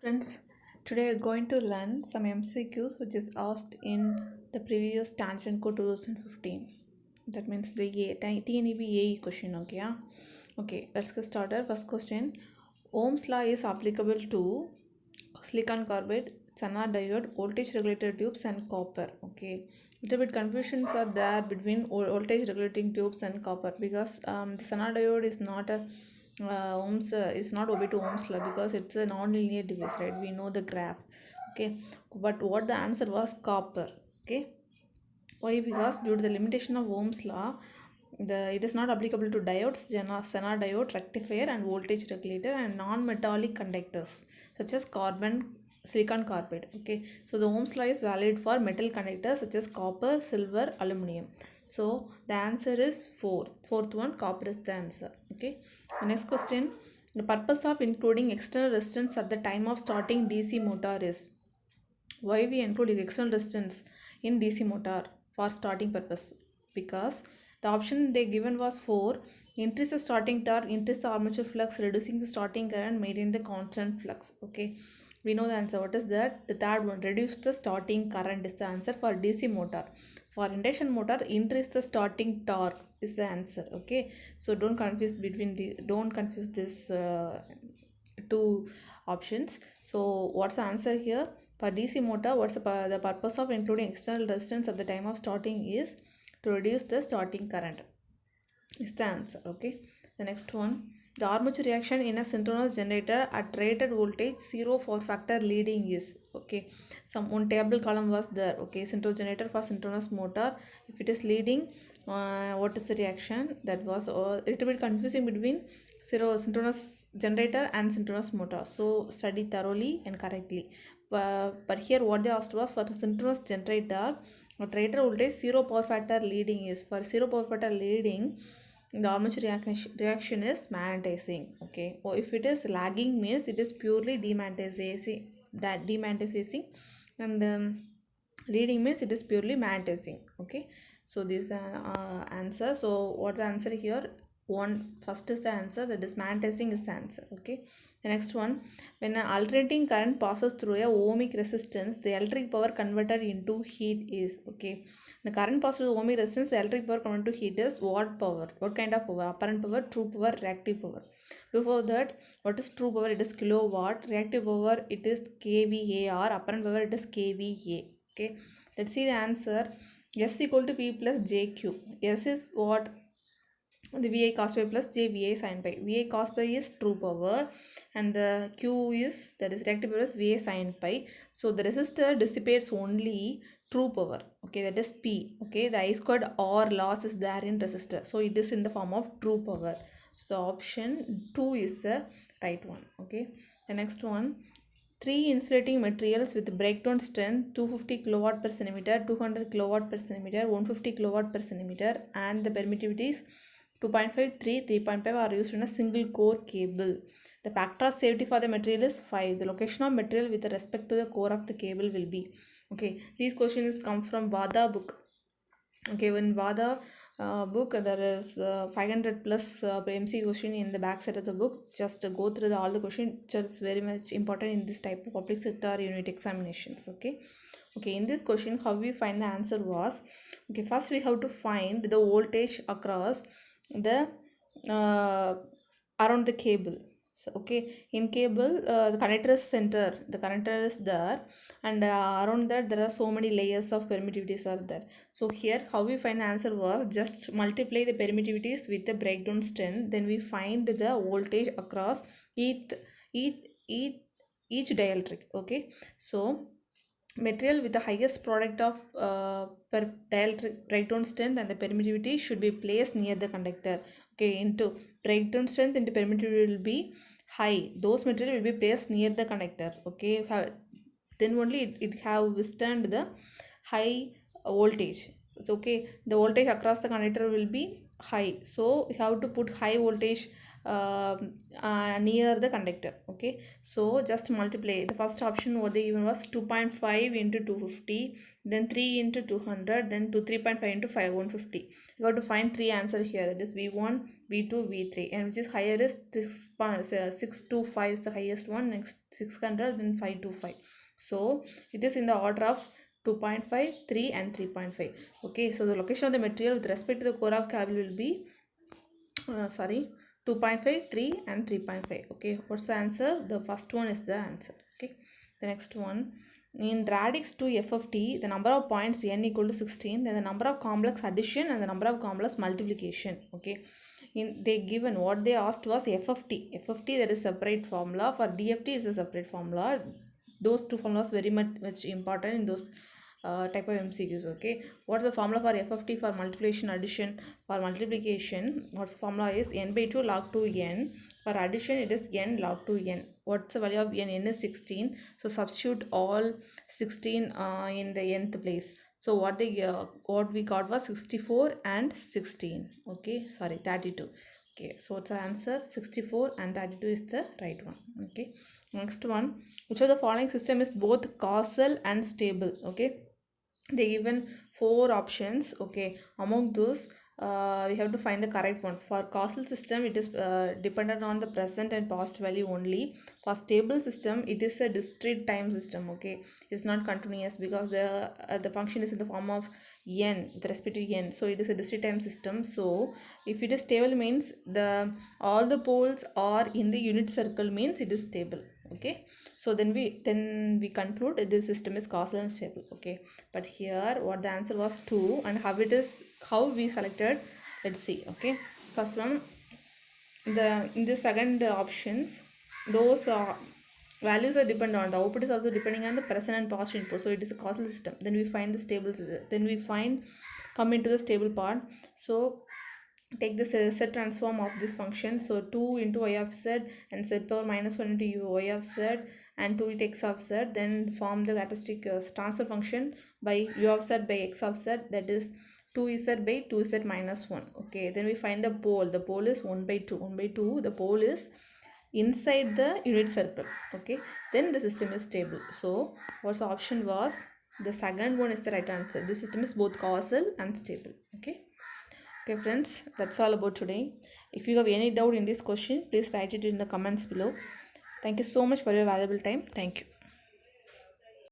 Friends, today we are going to learn some MCQs which is asked in the previous Tangent Code 2015. That means the TNEB AE question. Okay, let's get started. First question: Ohm's law is applicable to silicon carbide, China diode, voltage regulator tubes, and copper. Okay, little bit confusions are there between voltage regulating tubes and copper because the China diode is not a Ohm's is not obey to Ohm's law because it's a non-linear device, right? We know the graph. Okay, but what the answer was copper. Okay, why? Because due to the limitation of Ohm's law, it is not applicable to diodes, Zener diode, rectifier, and voltage regulator, and non-metallic conductors such as silicon carbide. Okay, so the Ohm's law is valid for metal conductors such as copper, silver, aluminum. So the answer is fourth one, copper is the answer. Okay, the next question: the purpose of including external resistance at the time of starting DC motor is. Why we include external resistance in DC motor for starting purpose? Because the option they given was 4: increase the starting torque, increase the armature flux, reducing the starting current, maintain the constant flux. Okay, we know the answer. What is that? The third one, reduce the starting current, is the answer for DC motor. For induction motor, increase the starting torque is the answer. Okay, so don't confuse this two options. So what's the answer here? For DC motor, what's the purpose of including external resistance at the time of starting is to reduce the starting current, is the answer. Okay, the next one, the armature reaction in a synchronous generator at rated voltage 0 for factor leading is. Okay, some one table column was there. Okay, synchronous generator for synchronous motor, if it is leading, what is the reaction? That was a little bit confusing between synchronous generator and synchronous motor, so study thoroughly and correctly. But here what they asked was, for the synchronous generator at rated voltage 0 power factor leading is. For 0 power factor leading, the armature reaction is magnetizing. Okay, or if it is lagging means it is purely demagnetizing, and leading means it is purely magnetizing. Okay, so this is answer. So what the answer here? First is the answer, that is magnetizing is the answer. Okay, the next one, when an alternating current passes through a ohmic resistance, the electric power converted into heat is. Okay, the current passes through ohmic resistance, the electric power converted to heat is what power? What kind of power? Apparent power, true power, reactive power. Before that, what is true power? It is kilowatt. Reactive power, it is kVAR. Apparent power, it is kVA. Okay, let's see the answer. S equal to P plus JQ. S is what? The VI cos pi plus J VI sin pi. VI cos pi is true power, and the Q is, that is reactive power, is VI sin pi. So the resistor dissipates only true power. Okay, that is P. Okay, the I squared R loss is there in resistor, so it is in the form of true power. So option 2 is the right one. Okay, the next one, 3 insulating materials with breakdown strength 250 kilowatt per centimeter, 200 kilowatt per centimeter, 150 kilowatt per centimeter, and the permittivities 2.5, 3, 3.5 are used in a single core cable. The factor of safety for the material is 5. The location of material with respect to the core of the cable will be. Okay, these questions come from VADA book. Okay, in VADA book, there is 500 plus MC question in the back side of the book. Just go through all the questions, which is very much important in this type of public sector unit examinations. Okay, in this question, how we find the answer was, okay, first we have to find the voltage across the around the cable. So okay, in cable, the connector is center, the connector is there, and around that there are so many layers of permittivities are there. So here how we find the answer was, just multiply the permittivities with the breakdown strength, then we find the voltage across each dielectric. Okay, so material with the highest product of per dielectric breakdown strength and the permittivity should be placed near the conductor. Okay, into breakdown strength into permittivity will be high, those material will be placed near the conductor. Okay, then only it have withstand the high voltage. So okay, the voltage across the conductor will be high, so you have to put high voltage near the conductor. Okay, so just multiply. The first option what they given was 2.5 into 250, then 3 into 200, then 3.5 into 5 150. You got to find three answers here, that is V1, V2, V3, and which is higher is 625 is the highest one, next 600, then 525. So it is in the order of 2.5, 3 and 3.5. Okay, so the location of the material with respect to the core of cable will be 2.5, 3 and 3.5. Okay, what's the answer? The first one is the answer. Okay, the next one, in radix to FFT, the number of points n equal to 16, then the number of complex addition and the number of complex multiplication. Okay, they given what they asked was FFT, that is separate formula. For DFT is a separate formula. Those two formulas very much important in those type of MCQs. Okay, what's the formula for FFT? For multiplication, addition? For multiplication, what's the formula is n by 2 log 2 n. For addition, it is n log 2 n. What's the value of n? N is 16, so substitute all 16 in the nth place. So what we got was 64 and 16. Okay, sorry, 32. Okay, so what's the answer? 64 and 32 is the right one. Okay, next one, which of the following system is both causal and stable? Okay, they given four options. Okay, among those we have to find the correct one. For causal system, it is dependent on the present and past value only. For stable system, it is a discrete time system. Okay, it's not continuous because the function is in the form of n with respect to n, so it is a discrete time system. So if it is stable means the all the poles are in the unit circle, means it is stable. Okay, so then we conclude this system is causal and stable. Okay, but here what the answer was 2, and how we selected, let's see. Okay, first one, in the second options, those values are dependent on the output is also depending on the present and past input, so it is a causal system. Then we find the stable, then we come into the stable part. So take the set transform of this function. So 2 into y of z and z power minus 1 into y of z and 2 into x of z, then form the characteristic transfer function by u of z by x of z, that is 2z by 2z minus 1. Okay, then we find the pole. The pole is 1 by 2. 1 by 2, the pole is inside the unit circle. Okay, then the system is stable. So what's the option was, the second one is the right answer. This system is both causal and stable. Okay. Okay friends, that's all about today. If you have any doubt in this question, please write it in the comments below. Thank you so much for your valuable time. Thank you.